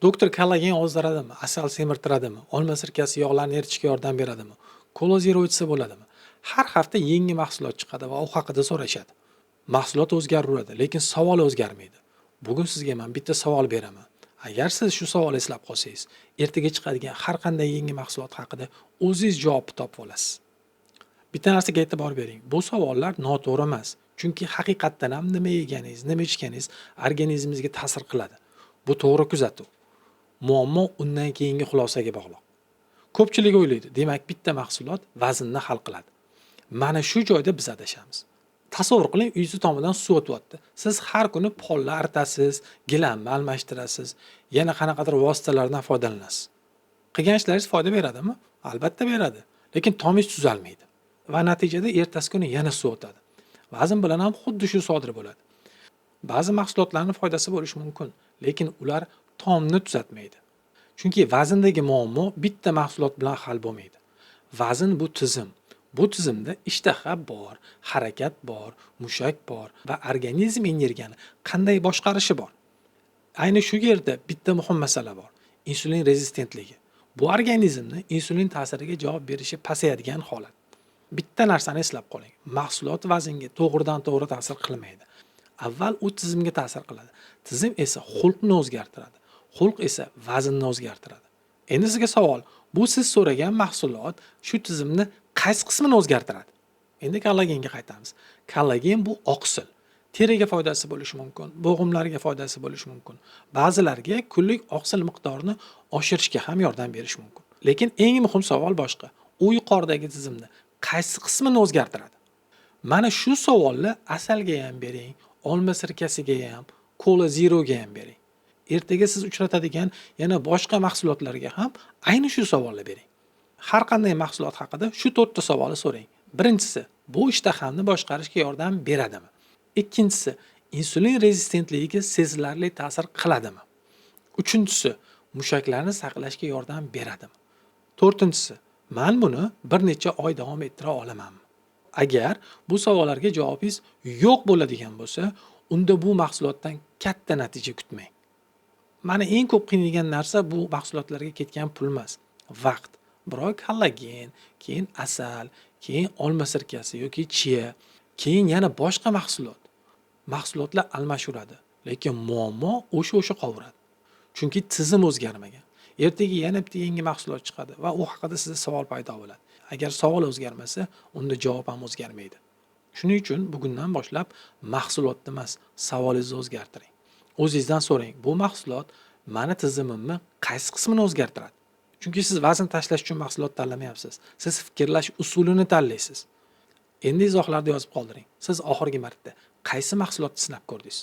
Doktor kollagen ozdiradimi? Asal semirtiradimi? Olma sirkasi yog'larni eritishga yordam beradimi? Kola zero ichsa bo'ladimi? Har hafta yangi mahsulot chiqadi va u haqida so'rashadi. Mahsulot o'zgaraveradi, lekin savol o'zgarmaydi. Bugun sizga men bitta savol beraman. Agar siz shu savolni eslab qolsangiz, ertaga chiqadigan har qanday yangi mahsulot haqida o'zingiz javobni topib olasiz. Bitta narsaga e'tibor bering. Bu savollar noto'g'ri emas. Chunki haqiqatdan ham nima yeganingiz, nima ichganingiz organizmingizga ta'sir qiladi. Bu to'g'ri kuzatuv. Muammo undan keyingi xulosaga bog'liq. Ko'pchilik o'ylaydi, demak bitta mahsulot vaznni hal qiladi. Mana shu joyda biz adashamiz. Tasavvur qiling, uyingiz tomidan suv o'tyapti. Siz har kuni polni artasiz, gilamni almashtirasiz, yana qanaqadir vositalardan foydalanasiz. Qilgan ishlaringiz foyda beradimi? Albatta beradi, lekin tomingiz tuzalmaydi va natijada ertasi kuni yana suv o'tadi. Vazn bilan ham xuddi shu sodir bo'ladi. Ba'zi mahsulotlarning foydasi bo'lishi mumkin, lekin ular tomni tuzatmaydi. Chunki vazndagi muammo bitta mahsulot bilan hal bo'lmaydi. Vazn bu tizim. Bu tizimda ishtaha bor, harakat bor, mushak bor va organizm energiyani qanday boshqarishi bor. Ayni shu yerda bitta muhim masala bor. Insulin rezistentligi. Bu organizmni insulin ta'siriga javob berishi pasayadigan holat. Bitta narsani eslab qoling. Mahsulot vaznga to'g'ridan-to'g'ri ta'sir qilmaydi. Avval u tizimga ta'sir qiladi. Tizim esa xulqni o'zgartiradi. Xulq esa vaznni o'zgartiradi. Endi sizga savol, bu siz so'ragan mahsulot shu tizimni qaysi qismini o'zgartiradi? Endi kollagenga qaytamiz. Kollagen bu oqsil. Teriga foydasi bo'lishi mumkin, bo'g'imlarga foydasi bo'lishi mumkin. Ba'zilarga kunlik oqsil miqdorini oshirishga ham yordam berishi mumkin. Lekin eng muhim savol boshqa. U yuqoridagi tizimni qaysi qismini o'zgartiradi? Mana shu savolni asalga ham bering, olma sirkasiga ham, Cola Zero'ga ham bering. Ertaga siz uchratadigan yana boshqa mahsulotlarga ham ayni shu savolni bering. Har qanday mahsulot haqida shu 4 ta savolni so'rang. Birinchisi, bu ishtahamni boshqarishga yordam beradimi? Ikkinchisi, insulin rezistentligiga sezilarli ta'sir qiladimi? Uchinchisi, mushaklarni saqlashga yordam beradimi? To'rtinchisi, men buni bir necha oy davom ettira olamanmi? Agar bu savollarga javobingiz yo'q bo'ladigan bo'lsa, unda bu mahsulotdan katta natija kutmang. Mani eng ko'p qiynaydigan narsa bu mahsulotlarga ketgan pul emas, vaqt. Biroq kollagen, keyin asal, keyin olma sirkasi yoki chia, keyin yana boshqa mahsulot. Mahsulotlar almashuradi, lekin muammo o'sha qovuradi. Chunki tizim o'zgarmagan. Ertaga yana bitta yangi mahsulot chiqadi va u haqida sizda savol paydo bo'ladi. Agar savol o'zgarmasa, unda javob ham o'zgarmaydi. Shuning uchun bugundan boshlab mahsulotni emas, savolingizni o'zgartiring. O'zingizdan so'rang, bu mahsulot meni tizimimni qaysi qismini o'zgartiradi? Chunki siz vazn tashlash uchun mahsulot tanlamayapsiz. Siz fikrlash usulini tanlaysiz. Endi izohlarda yozib qoldiring. Siz oxirgi marta qaysi mahsulotni sinab ko'rdingiz?